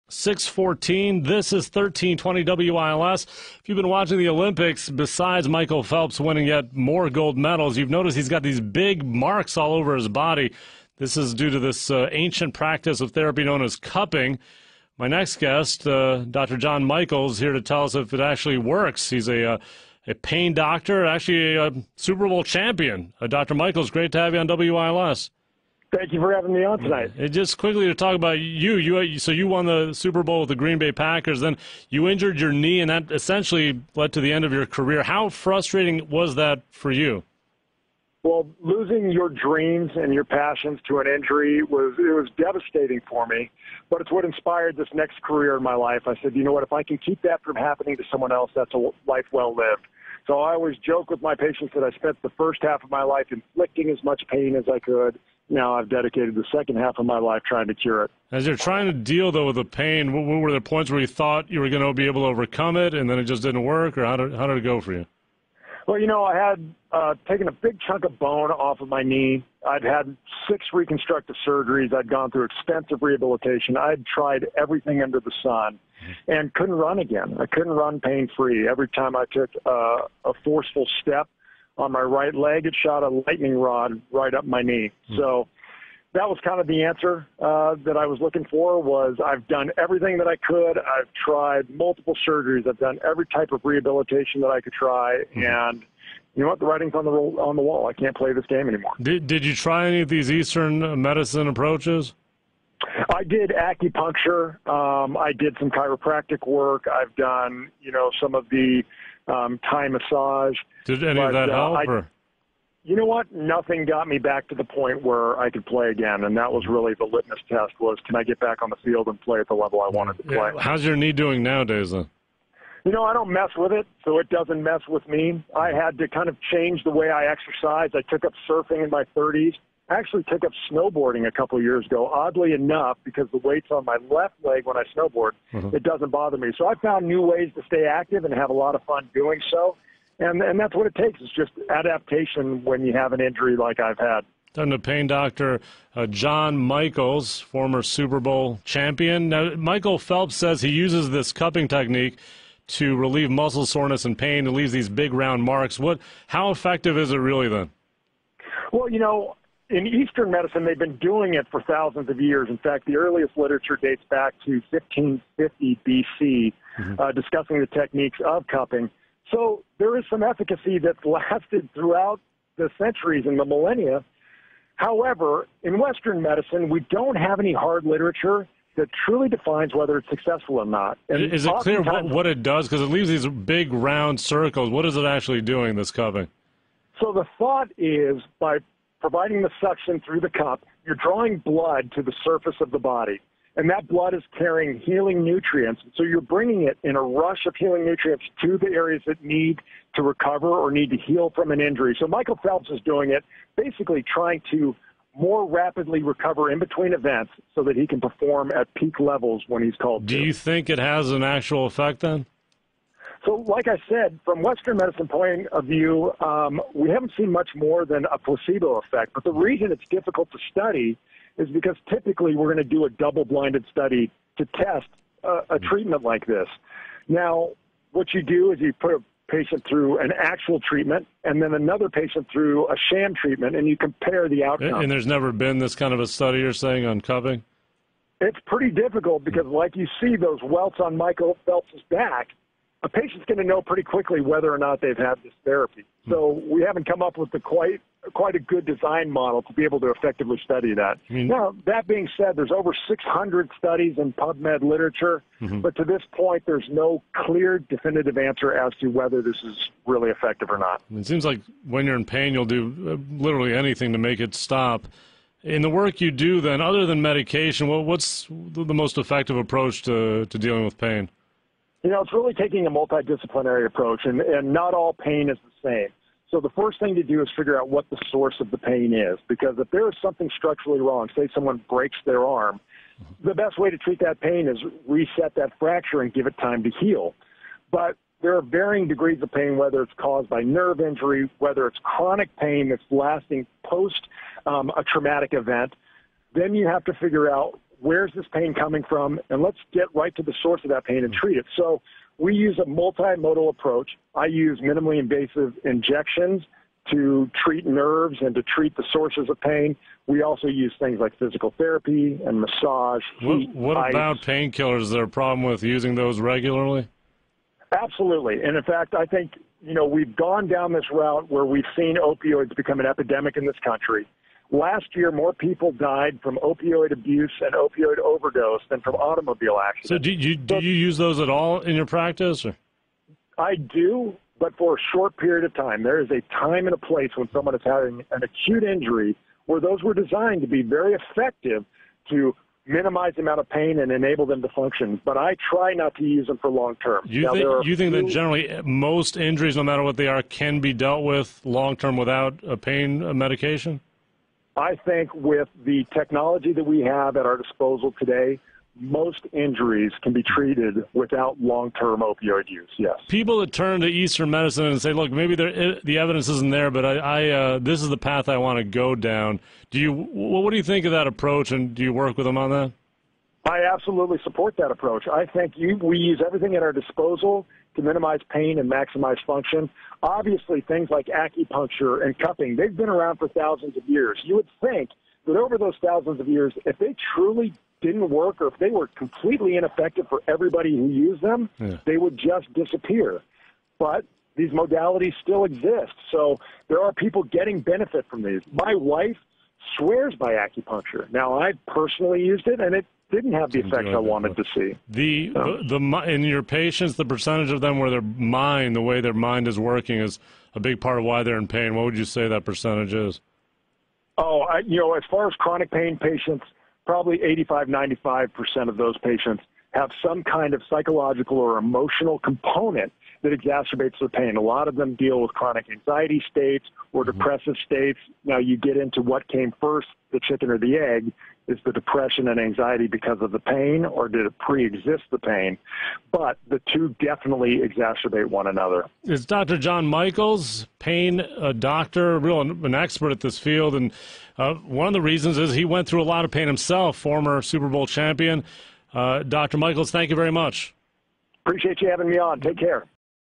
6:14. This is 1320 WILS. If you've been watching the Olympics, besides Michael Phelps winning yet more gold medals, you've noticed he's got these big marks all over his body. This is due to this ancient practice of therapy known as cupping. My next guest, Dr. John Michels, here to tell us if it actually works. He's a pain doctor, actually a Super Bowl champion. Dr. Michels, great to have you on WILS. Thank you for having me on tonight. Just quickly to talk about so you won the Super Bowl with the Green Bay Packers, then you injured your knee, and that essentially led to the end of your career. How frustrating was that for you? Well, losing your dreams and your passions to an injury was devastating for me, but it's what inspired this next career in my life. I said, you know what, if I can keep that from happening to someone else, that's a life well lived. So I always joke with my patients that I spent the first half of my life inflicting as much pain as I could. Now I've dedicated the second half of my life trying to cure it. As you're trying to deal, though, with the pain, were there points where you thought you were going to be able to overcome it, and then it just didn't work, or how did it go for you? Well, you know, I had taken a big chunk of bone off of my knee. I'd had 6 reconstructive surgeries. I'd gone through extensive rehabilitation. I'd tried everything under the sun and couldn't run again. I couldn't run pain-free. Every time I took a forceful step on my right leg, it shot a lightning rod right up my knee. So that was kind of the answer that I was looking for. Was I've done everything that I could. I've tried multiple surgeries. I've done every type of rehabilitation that I could try. And you know what? The writing's on the wall. I can't play this game anymore. Did you try any of these Eastern medicine approaches? I did acupuncture. I did some chiropractic work. I've done, some of the Thai massage. Did any of that help? You know what? Nothing got me back to the point where I could play again, and that was really the litmus test was, can I get back on the field and play at the level I wanted to play? How's your knee doing nowadays, then? I don't mess with it, so it doesn't mess with me. I had to kind of change the way I exercise. I took up surfing in my 30s. I actually took up snowboarding a couple of years ago, oddly enough, because the weight's on my left leg when I snowboard. It doesn't bother me. So I found new ways to stay active and have a lot of fun doing so. And that's what it takes. It's just adaptation when you have an injury like I've had. Talking to pain doctor John Michels, former Super Bowl champion. Now, Michael Phelps says he uses this cupping technique to relieve muscle soreness and pain. It leaves these big round marks. How effective is it really then? Well, in Eastern medicine, they've been doing it for thousands of years. In fact, the earliest literature dates back to 1550 BC, discussing the techniques of cupping. So there is some efficacy that's lasted throughout the centuries and the millennia. However, in Western medicine, we don't have any hard literature that truly defines whether it's successful or not. And is it clear what it does? Because it leaves these big round circles. What is it actually doing, this cupping? So the thought is by providing the suction through the cup, you're drawing blood to the surface of the body. And that blood is carrying healing nutrients. So you're bringing it in a rush of healing nutrients to the areas that need to recover or need to heal from an injury. So Michael Phelps is doing it, basically trying to more rapidly recover in between events so that he can perform at peak levels when he's called to. Do you think it has an actual effect then? So like I said, from Western medicine point of view, we haven't seen much more than a placebo effect. But the reason it's difficult to study is because typically we're going to do a double-blinded study to test a treatment like this. Now, what you do is you put a patient through an actual treatment and then another patient through a sham treatment, and you compare the outcome. And there's never been this kind of a study, you're saying, on cupping? It's pretty difficult because, like you see those welts on Michael Phelps' back, a patient's going to know pretty quickly whether or not they've had this therapy. So we haven't come up with quite a good design model to be able to effectively study that. Now, that being said, there's over 600 studies in PubMed literature, but to this point, there's no clear, definitive answer as to whether this is really effective or not. It seems like when you're in pain, you'll do literally anything to make it stop. In the work you do, then, other than medication, what's the most effective approach to dealing with pain? It's really taking a multi-disciplinary approach, and not all pain is the same. So the first thing to do is figure out what the source of the pain is, because if there is something structurally wrong, say someone breaks their arm, the best way to treat that pain is reset that fracture and give it time to heal. But there are varying degrees of pain, whether it's caused by nerve injury, whether it's chronic pain that's lasting post a traumatic event. Then you have to figure out where's this pain coming from, and let's get right to the source of that pain and treat it. So we use a multimodal approach. I use minimally invasive injections to treat nerves and to treat the sources of pain. We also use things like physical therapy and massage, heat, What ice. about painkillers? Is there a problem with using those regularly? Absolutely. And in fact, I think, we've gone down this route where we've seen opioids become an epidemic in this country. Last year, more people died from opioid abuse and opioid overdose than from automobile accidents. So do you use those at all in your practice? Or? I do, but for a short period of time. There is a time and a place when someone is having an acute injury where those were designed to be very effective to minimize the amount of pain and enable them to function. But I try not to use them for long term. You think that generally most injuries, no matter what they are, can be dealt with long term without a pain medication? I think with the technology that we have at our disposal today, most injuries can be treated without long-term opioid use, yes. People that turn to Eastern medicine and say, look, maybe the evidence isn't there, but this is the path I want to go down. What do you think of that approach, and do you work with them on that? I absolutely support that approach. I think we use everything at our disposal to minimize pain and maximize function. Obviously, things like acupuncture and cupping, they've been around for thousands of years. You would think that over those thousands of years, if they truly didn't work or if they were completely ineffective for everybody who used them, they would just disappear. But these modalities still exist. So there are people getting benefit from these. My wife swears by acupuncture. Now, I personally used it, and it didn't have the effect I wanted to see. In your patients, the percentage of them where the way their mind is working is a big part of why they're in pain. What would you say that percentage is? Oh, as far as chronic pain patients, probably 85-95% of those patients have some kind of psychological or emotional component that exacerbates the pain. A lot of them deal with chronic anxiety states or depressive states. Now, you get into what came first, the chicken or the egg. Is the depression and anxiety because of the pain, or did it pre-exist the pain? But the two definitely exacerbate one another. It's Dr. John Michels, pain doctor, an expert at this field, and one of the reasons is he went through a lot of pain himself, former Super Bowl champion. Dr. Michels, thank you very much. Appreciate you having me on. Take care.